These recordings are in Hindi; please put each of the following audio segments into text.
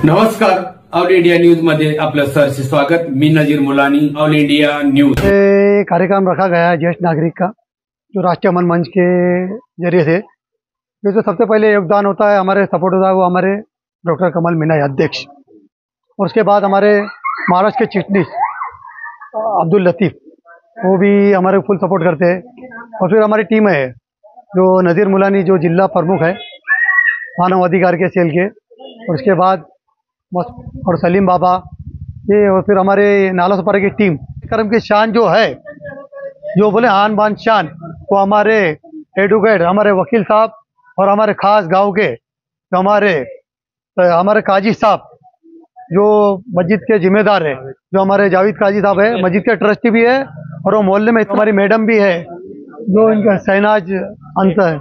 नमस्कार, ऑल इंडिया न्यूज मध्ये आपलं सहर्ष स्वागत। मी नजीर मुलानी, ऑल इंडिया न्यूज। कार्यक्रम रखा गया है ज्येष्ठ नागरिक का, जो राष्ट्रीय अमन मंच के जरिए से जो सबसे पहले योगदान होता है, हमारे सपोर्ट होता है वो हमारे डॉक्टर कमल मीणा अध्यक्ष, और उसके बाद हमारे महाराष्ट्र के चिटनीस अब्दुल लतीफ़, वो भी हमारे फुल सपोर्ट करते हैं। और फिर हमारी टीम है जो नज़ीर मुलानी, जो जिला प्रमुख है मानव अधिकार के सेल के, और उसके बाद और सलीम बाबा ये, और फिर हमारे नाला सुपारा की टीम। कार्यक्रम की शान जो है, जो बोले आन बान शान, वो हमारे एडवोकेट, हमारे वकील साहब और हमारे खास गांव के जो हमारे काजी साहब, जो मस्जिद के जिम्मेदार है, जो हमारे जावेद काजी साहब है, मस्जिद के ट्रस्टी भी है, और वो मोहल्ले में हमारी मैडम भी है जो इनका शहनाज अंतर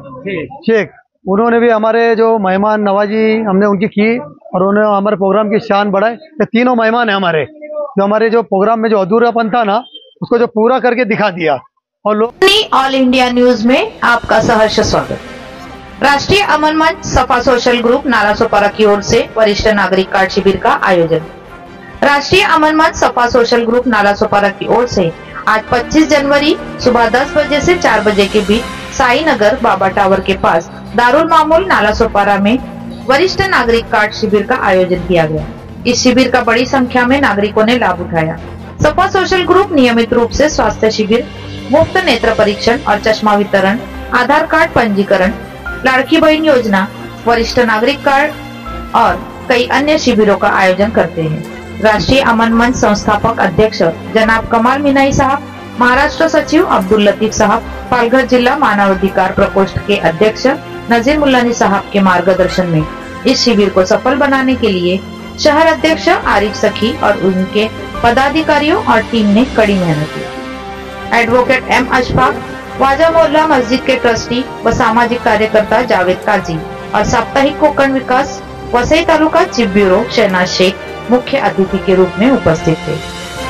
शेख, उन्होंने भी हमारे जो मेहमान नवाजी हमने उनकी की, और उन्होंने हमारे प्रोग्राम की शान बढ़ाई। ये तीनों मेहमान है हमारे, जो हमारे जो प्रोग्राम में जो अधूरापन था ना, उसको जो पूरा करके दिखा दिया। और लोग ऑल इंडिया न्यूज में आपका सहर्ष स्वागत। राष्ट्रीय अमन मंच सपा सोशल ग्रुप नाला सोपारा की ओर से वरिष्ठ नागरिक कार्ड शिविर का आयोजन। राष्ट्रीय अमन मंच सपा सोशल ग्रुप नाला सोपारा की ओर से आज 25 जनवरी सुबह 10 बजे से 4 बजे के बीच साई नगर बाबा टावर के पास दारुल मामूल नाला सोपारा में वरिष्ठ नागरिक कार्ड शिविर का आयोजन किया गया। इस शिविर का बड़ी संख्या में नागरिकों ने लाभ उठाया। सपा सोशल ग्रुप नियमित रूप से स्वास्थ्य शिविर, मुफ्त नेत्र परीक्षण और चश्मा वितरण, आधार कार्ड पंजीकरण, लाड़की बहन योजना, वरिष्ठ नागरिक कार्ड और कई अन्य शिविरों का आयोजन करते हैं। राष्ट्रीय अमन मंच संस्थापक अध्यक्ष जनाब कमाल मीनाई साहब, महाराष्ट्र सचिव अब्दुल लतीफ साहब, पालघर जिला मानवाधिकार प्रकोष्ठ के अध्यक्ष नजीर मुलानी साहब के मार्गदर्शन में इस शिविर को सफल बनाने के लिए शहर अध्यक्ष आरिफ सखी और उनके पदाधिकारियों और टीम ने कड़ी मेहनत की। एडवोकेट एम अशफाक, वाजा मोहल्ला मस्जिद के ट्रस्टी व सामाजिक कार्यकर्ता जावेद काजी और साप्ताहिक कोकण विकास वसई तालुका चीफ ब्यूरो शहनाज शेख मुख्य अतिथि के रूप में उपस्थित थे।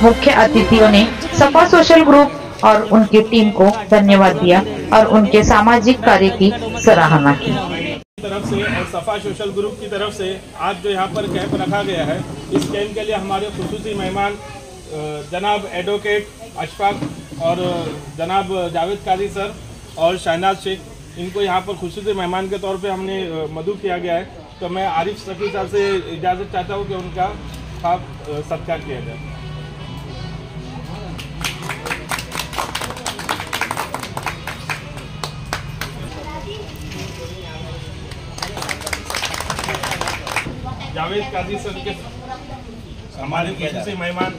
मुख्य अतिथियों ने सपा सोशल ग्रुप और उनकी टीम को धन्यवाद दिया और उनके सामाजिक कार्य की सराहना की। तरफ से और सपा सोशल ग्रुप की तरफ से आज जो यहाँ पर कैंप रखा गया है, इस कैंप के लिए हमारे खुसूसी मेहमान जनाब एडवोकेट अशफाक और जनाब जावेद काजी सर और शहनाज शेख, इनको यहाँ पर खुसूसी मेहमान के तौर पे हमने मदऊ किया गया है। तो मैं आरिफ सखी साहब से इजाज़त चाहता हूँ कि उनका सत्कार किया जाए। जावेद काजी सर के हमारे खुसूसी मेहमान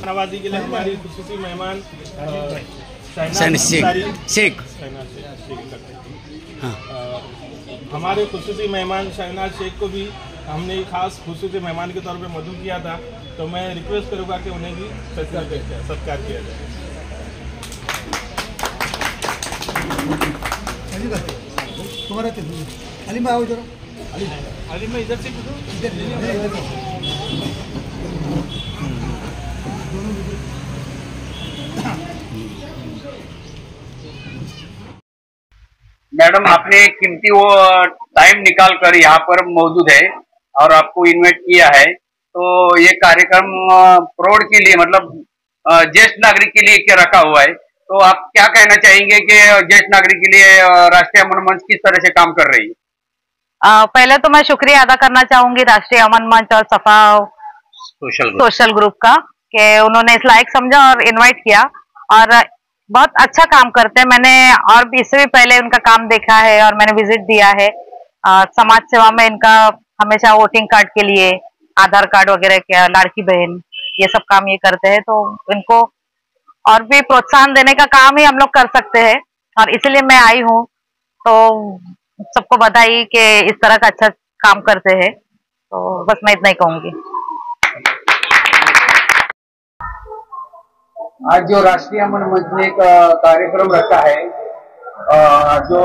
नवाजी के लिए हमारी खुसूसी मेहमान शेख, हमारे खुसूसी मेहमान शहनाज शेख को भी हमने खास खुसूसी मेहमान के तौर पे मदऊ किया था। तो मैं रिक्वेस्ट करूँगा कि उन्हें भी सत्कार किया जाए। अली मैं इधर से मैडम, आपने कीमती वो टाइम निकाल कर यहाँ पर मौजूद है और आपको इनवाइट किया है, तो ये कार्यक्रम प्रौढ़ के लिए मतलब ज्येष्ठ नागरिक के लिए क्या रखा हुआ है, तो आप क्या कहना चाहेंगे कि ज्येष्ठ नागरिक के लिए राष्ट्रीय अमन मंच किस तरह से काम कर रही है? पहले तो मैं शुक्रिया अदा करना चाहूंगी राष्ट्रीय अमन मंच और सपा सोशल ग्रुप का, कि उन्होंने इस लायक समझा और इनवाइट किया, और बहुत अच्छा काम करते हैं। मैंने और भी इससे भी पहले उनका काम देखा है और मैंने विजिट दिया है। समाज सेवा में इनका हमेशा वोटिंग कार्ड के लिए, आधार कार्ड वगैरह के, लाड़की बहन, ये सब काम ये करते हैं। तो इनको और भी प्रोत्साहन देने का काम ही हम लोग कर सकते हैं, और इसलिए मैं आई हूँ। तो सबको बधाई कि इस तरह का अच्छा काम करते हैं। तो बस मैं इतना ही कहूंगी। आज जो राष्ट्रीय अमन मंच ने एक कार्यक्रम रखा है जो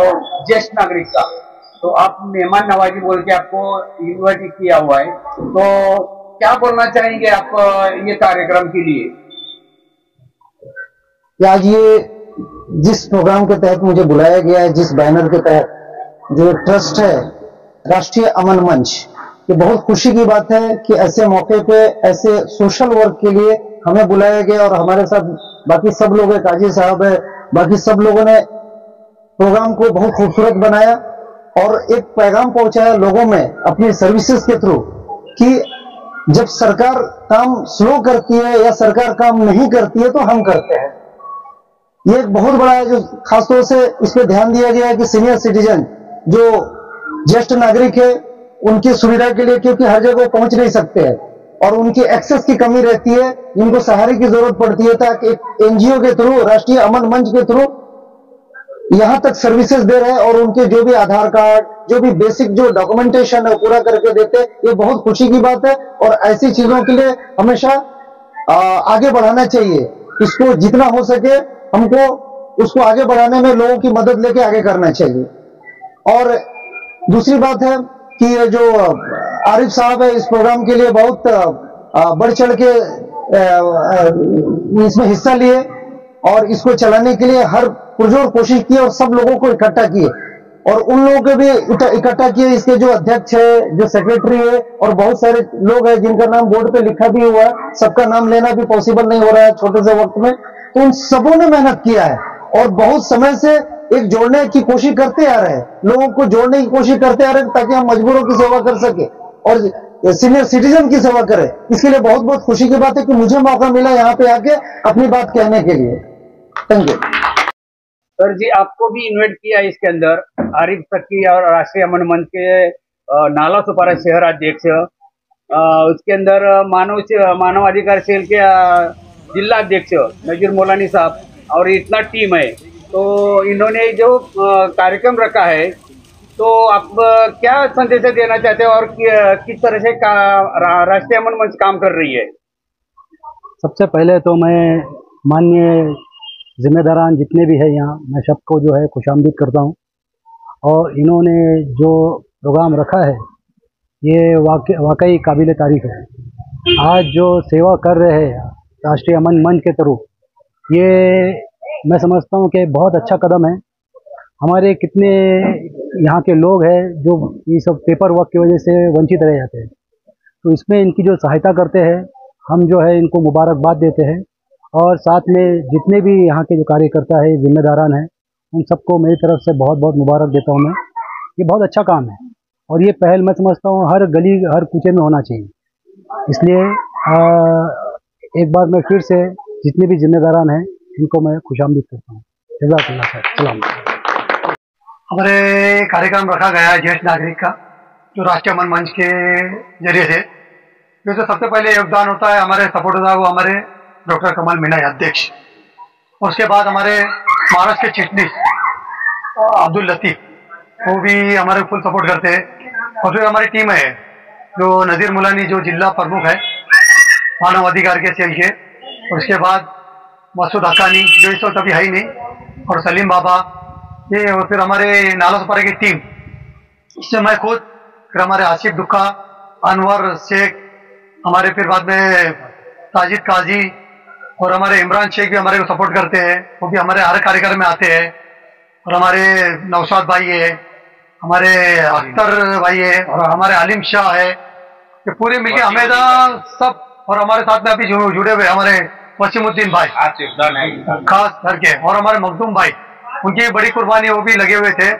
ज्येष्ठ नागरिक का, तो आप मेहमान नवाजी बोल के आपको इन्वाइट किया हुआ है, तो क्या बोलना चाहेंगे आप ये कार्यक्रम के लिए? आज ये जिस प्रोग्राम के तहत मुझे बुलाया गया है, जिस बैनर के तहत जो ट्रस्ट है राष्ट्रीय अमन मंच, ये बहुत खुशी की बात है कि ऐसे मौके पे ऐसे सोशल वर्क के लिए हमें बुलाया गया और हमारे साथ बाकी सब लोग है, काजी साहब है, बाकी सब लोगों ने प्रोग्राम को बहुत खूबसूरत बनाया और एक पैगाम पहुंचाया लोगों में अपनी सर्विसेज के थ्रू कि जब सरकार काम स्लो करती है या सरकार काम नहीं करती है तो हम करते हैं। ये एक बहुत बड़ा है जो खासतौर से इस पे ध्यान दिया गया है कि सीनियर सिटीजन जो ज्येष्ठ नागरिक है उनकी सुविधा के लिए, क्योंकि हर जगह पहुंच नहीं सकते हैं और उनकी एक्सेस की कमी रहती है, इनको सहारे की जरूरत पड़ती है, ताकि एनजीओ के थ्रू, राष्ट्रीय अमन मंच के थ्रू यहां तक सर्विसेज दे रहे हैं और उनके जो भी आधार कार्ड, जो भी बेसिक जो डॉक्यूमेंटेशन है पूरा करके देते हैं। ये बहुत खुशी की बात है और ऐसी चीजों के लिए हमेशा आगे बढ़ाना चाहिए। इसको जितना हो सके हमको उसको आगे बढ़ाने में लोगों की मदद लेके आगे करना चाहिए। और दूसरी बात है कि ये जो आरिफ साहब है इस प्रोग्राम के लिए बहुत बढ़ चढ़ के इसमें हिस्सा लिए और इसको चलाने के लिए हर पुरजोर कोशिश की और सब लोगों को इकट्ठा किए और उन लोगों को भी इकट्ठा किए। इसके जो अध्यक्ष है, जो सेक्रेटरी है और बहुत सारे लोग हैं जिनका नाम बोर्ड पे लिखा भी हुआ है, सबका नाम लेना भी पॉसिबल नहीं हो रहा है छोटे से वक्त में, तो उन सबों ने मेहनत किया है और बहुत समय से एक जोड़ने की कोशिश करते आ रहे हैं, लोगों को जोड़ने की कोशिश करते आ रहे हैं ताकि हम मजबूरों की सेवा कर सके और सीनियर सिटीजन की सेवा करें। इसके लिए बहुत बहुत खुशी की बात है कि मुझे मौका मिला यहाँ पे आके अपनी बात कहने के लिए। थैंक यू सर जी। आपको भी इन्वाइट किया इसके अंदर आरिफ तकी और राष्ट्रीय अमन मंच के नाला सुपारा शहर अध्यक्ष, उसके अंदर मानवाधिकार सेल के जिला अध्यक्ष नजीर मोलानी साहब और इतना टीम है। तो इन्होंने जो कार्यक्रम रखा है, तो आप क्या संदेश देना चाहते हो और किस तरह से राष्ट्रीय अमन मंच काम कर रही है? सबसे पहले तो मैं माननीय जिम्मेदारान जितने भी है यहाँ, मैं सबको जो है खुशामदीद करता हूँ और इन्होंने जो प्रोग्राम रखा है ये वाकई काबिल तारीफ है। आज जो सेवा कर रहे हैं राष्ट्रीय अमन मंच के थ्रू, ये मैं समझता हूँ कि बहुत अच्छा कदम है। हमारे कितने यहाँ के लोग हैं जो ये सब पेपर वर्क की वजह से वंचित रह जाते हैं, तो इसमें इनकी जो सहायता करते हैं हम जो है इनको मुबारकबाद देते हैं और साथ में जितने भी यहाँ के जो कार्यकर्ता है, जिम्मेदारान हैं, उन सबको मेरी तरफ से बहुत बहुत मुबारक देता हूँ मैं। ये बहुत अच्छा काम है और ये पहल मैं समझता हूँ हर गली हर कूचे में होना चाहिए। इसलिए एक बार मैं फिर से जितने भी जिम्मेदारान हैं इनको मैं खुशामदीद करता हूँ। जज़ाकल्लाह खैर। सलाम। हमारे कार्यक्रम रखा गया है ज्येष्ठ नागरिक का, जो राष्ट्रीय अमन मंच के जरिए से, जैसे सबसे पहले योगदान होता है हमारे सपोर्टर साहब, हमारे डॉक्टर कमल मीना अध्यक्ष, उसके बाद हमारे महाराष्ट्र के चीफ मिनिस्टर अब्दुल लतीफ, वो भी हमारे फुल सपोर्ट करते हैं। और फिर हमारी टीम है जो नजीर मुलानी जो जिला प्रमुख है मानव अधिकार के सेल के, और उसके बाद मसूद हकानी जो इस वक्त अभी है ही नहीं, और सलीम बाबा ये, और फिर हमारे नाला सुपारा की टीम, इससे मैं खुद, फिर हमारे आसिफ दुक्का, अनवर शेख, हमारे फिर बाद में साजिद काजी और हमारे इमरान शेख भी हमारे को सपोर्ट करते हैं, वो भी हमारे हर कार्यक्रम में आते हैं। और हमारे नौशाद भाई है, हमारे अख्तर भाई है और हमारे आलिम शाह है, ये पूरे मिलके हमेशा सब, और हमारे साथ में अभी जुड़े हुए हमारे वसीमुद्दीन भाई खास करके, और हमारे मखदूम भाई, उनकी बड़ी कुर्बानी, वो भी लगे हुए थे।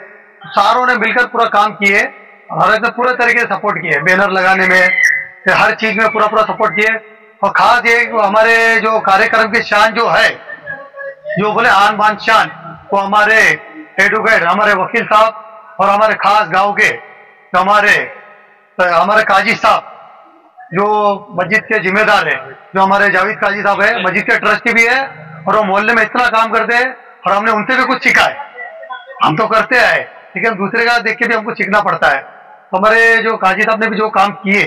सारों ने मिलकर पूरा काम किए और हर पूरे तरीके से सपोर्ट किए, बैनर लगाने में, हर चीज में पूरा सपोर्ट किए। और खास ये हमारे जो कार्यक्रम की शान जो है, जो बोले आन बान शान, वो हमारे एडवोकेट, हमारे वकील साहब और हमारे खास गांव के जो हमारे काजी साहब जो मस्जिद के जिम्मेदार है, जो हमारे जावेद काजी साहब है, मस्जिद के ट्रस्टी भी है और वो मोहल्ले में इतना काम करते हैं और हमने उनसे भी कुछ सीखा है। हम तो करते आए, लेकिन दूसरे का देख के भी हमको सीखना पड़ता है। तो हमारे जो काजी साहब ने भी जो काम किए,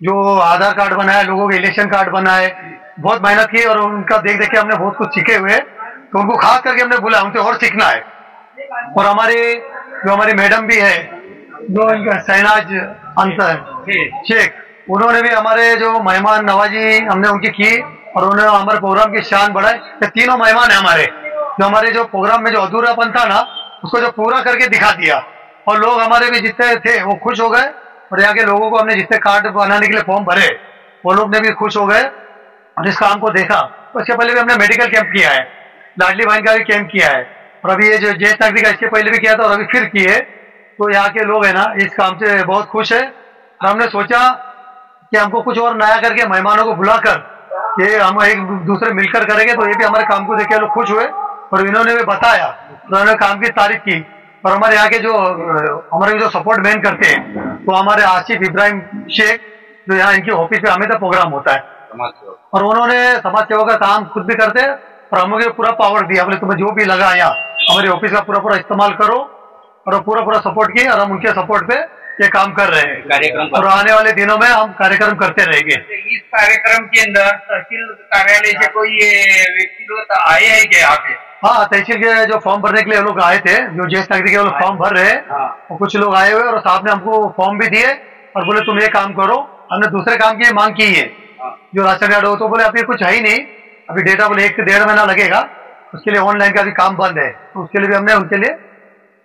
जो आधार कार्ड बनाए, लोगों के इलेक्शन कार्ड बनाए, बहुत मेहनत की और उनका देख देख के हमने बहुत कुछ सीखे हुए, तो उनको खास करके हमने बोला उनसे और सीखना है। और हमारी मैडम भी है जो इनका शहनाज अंतर शेख, उन्होंने भी हमारे जो मेहमान नवाजी हमने उनकी की और उन्होंने हमारे प्रोग्राम की शान बढ़ाई। ये तीनों मेहमान है हमारे, जो हमारे जो प्रोग्राम में जो अधूरापन था ना, उसको जो पूरा करके दिखा दिया, और लोग हमारे भी जितने थे वो खुश हो गए। और यहाँ के लोगों को हमने जितने कार्ड बनाने के लिए फॉर्म भरे, वो लोग ने भी खुश हो गए और इस काम को देखा। उसके पहले भी हमने मेडिकल कैंप किया है, लाडली बहन का भी कैंप किया है, और अभी ये जो ज्येष्ठ नागरिक का इसके पहले भी किया था और अभी फिर किए। तो यहाँ के लोग है ना इस काम से बहुत खुश है। और हमने सोचा कि हमको कुछ और नया करके मेहमानों को बुलाकर ये हम एक दूसरे मिलकर करेंगे, तो ये भी हमारे काम को देख के लोग खुश हुए और इन्होंने भी बताया, उन्होंने काम की तारीफ की। और हमारे यहाँ के जो हमारे जो सपोर्ट मैन करते हैं वो हमारे आसिफ इब्राहिम शेख, जो यहाँ इनकी ऑफिस में हमेशा प्रोग्राम होता है, और उन्होंने समाज सेवा का काम खुद भी करते हैं और हमें पूरा पावर दिया, बोले तुम्हें जो भी लगा यहाँ हमारी ऑफिस का पूरा इस्तेमाल करो, और पूरा सपोर्ट किए और हम उनके सपोर्ट पे ये काम कर रहे हैं कार्यक्रम, और आने वाले दिनों में हम कार्यक्रम करते रहेंगे। इस कार्यक्रम के अंदर तहसील कार्यालय से कोई व्यक्ति लोग आए हैं क्या यहाँ पे? हाँ, तहसील के जो फॉर्म भरने के लिए लोग आए थे, जो ज्येष्ठ नागरिक के लोग फॉर्म भर रहे हैं, और कुछ लोग आए हुए और साहब ने हमको फॉर्म भी दिए और बोले तुम ये काम करो। हमने दूसरे काम की मांग की है, जो राशन कार्ड हो, तो बोले अभी कुछ है ही नहीं, अभी डेटा बोले 1 से 1.5 महीना लगेगा, उसके लिए ऑनलाइन का भी काम बंद है, तो उसके लिए भी हमने उनके लिए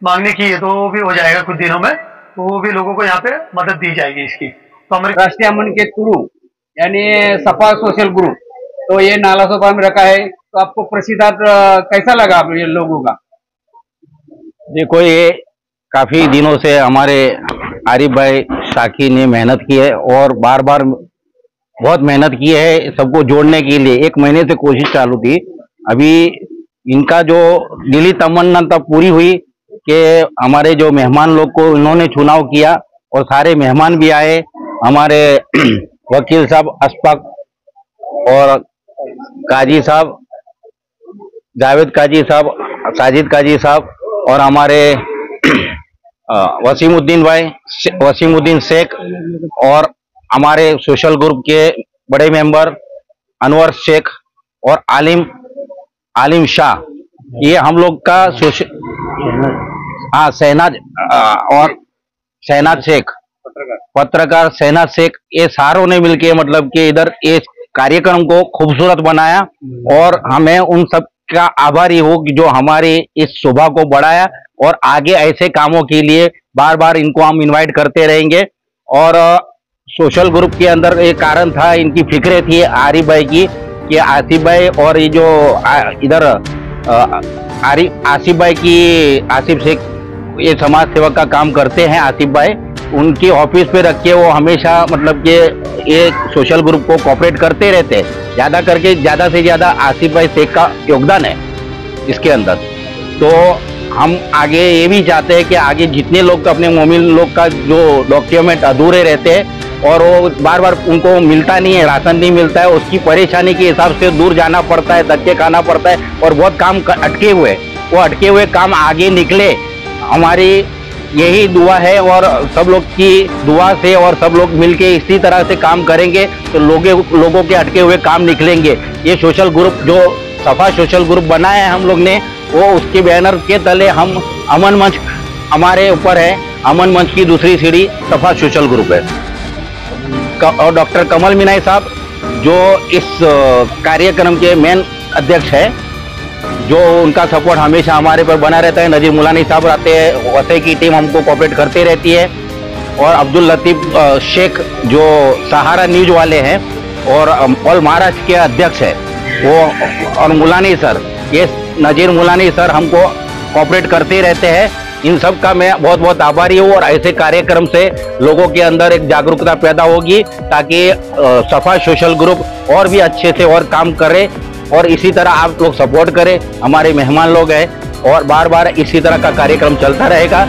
मांगनी की है, तो वो भी हो जाएगा कुछ दिनों में, तो वो भी लोगों को यहाँ पे मदद दी जाएगी इसकी। तो हमारे राष्ट्रीय अमन के थ्रू यानी सपा सोशल ग्रुप, तो ये नालासोपा में रखा है, तो आपको प्रसिद्धार्थ कैसा लगा आप ये लोगों का? देखो, ये काफी दिनों से हमारे आरिफ भाई शाकी ने मेहनत की है और बार बार बहुत मेहनत की है सबको जोड़ने के लिए। 1 महीने से कोशिश चालू थी, अभी इनका जो दिली तमन्ना तब पूरी हुई कि हमारे जो मेहमान लोग को इन्होंने चुनाव किया और सारे मेहमान भी आए, हमारे वकील साहब अशफाक और काजी साहब, जावेद काजी साहब, साजिद काजी साहब, और हमारे वसीमुद्दीन शेख, और हमारे सोशल ग्रुप के बड़े मेंबर अनवर शेख और आलिम शाह, ये हम लोग का शहनाज शेख, पत्रकार शहनाज शेख, ये सारों ने मिलके मतलब कि इधर ये कार्यक्रम को खूबसूरत बनाया, और हमें उन सब का आभारी हूँ कि जो हमारी इस शोभा को बढ़ाया, और आगे ऐसे कामों के लिए बार बार इनको हम इनवाइट करते रहेंगे। और सोशल ग्रुप के अंदर एक कारण था, इनकी फिक्रें थी आरिफ भाई की कि आसिफ भाई और ये जो इधर आसिफ भाई की आसिफ शेख ये समाज सेवा का काम करते हैं, आसिफ भाई उनकी ऑफिस पे रख के वो हमेशा मतलब कि ये सोशल ग्रुप को कोऑपरेट करते रहते हैं, ज़्यादा करके ज़्यादा से ज़्यादा आसिफ भाई शेख का योगदान है इसके अंदर। तो हम आगे ये भी चाहते हैं कि आगे जितने लोग अपने मोमिन लोग का जो डॉक्यूमेंट अधूरे रहते हैं और वो बार बार उनको मिलता नहीं है, राशन नहीं मिलता है, उसकी परेशानी के हिसाब से दूर जाना पड़ता है, धक्के खाना पड़ता है और बहुत काम अटके हुए, वो अटके हुए काम आगे निकले, हमारी यही दुआ है। और सब लोग की दुआ से और सब लोग मिलके इसी तरह से काम करेंगे तो लोगों के अटके हुए काम निकलेंगे। ये सोशल ग्रुप जो सफा सोशल ग्रुप बनाया है हम लोग ने, वो उसके बैनर के तले हम अमन मंच हमारे ऊपर है, अमन मंच की दूसरी सीढ़ी सफा सोशल ग्रुप है। और डॉक्टर कमल मीना साहब जो इस कार्यक्रम के मेन अध्यक्ष है, जो उनका सपोर्ट हमेशा हमारे पर बना रहता है। नजीर मुलानी साहब रहते हैं, वसई की टीम हमको कोऑपरेट करती रहती है। और अब्दुल लतीफ शेख जो सहारा न्यूज वाले हैं और ऑल महाराष्ट्र के अध्यक्ष है वो, और मुलानी सर, ये नजीर मुलानी सर हमको कोऑपरेट करते रहते हैं। इन सब का मैं बहुत बहुत आभारी हूँ। और ऐसे कार्यक्रम से लोगों के अंदर एक जागरूकता पैदा होगी ताकि सफा सोशल ग्रुप और भी अच्छे से और काम करे और इसी तरह आप लोग सपोर्ट करें। हमारे मेहमान लोग हैं और बार बार इसी तरह का कार्यक्रम चलता रहेगा।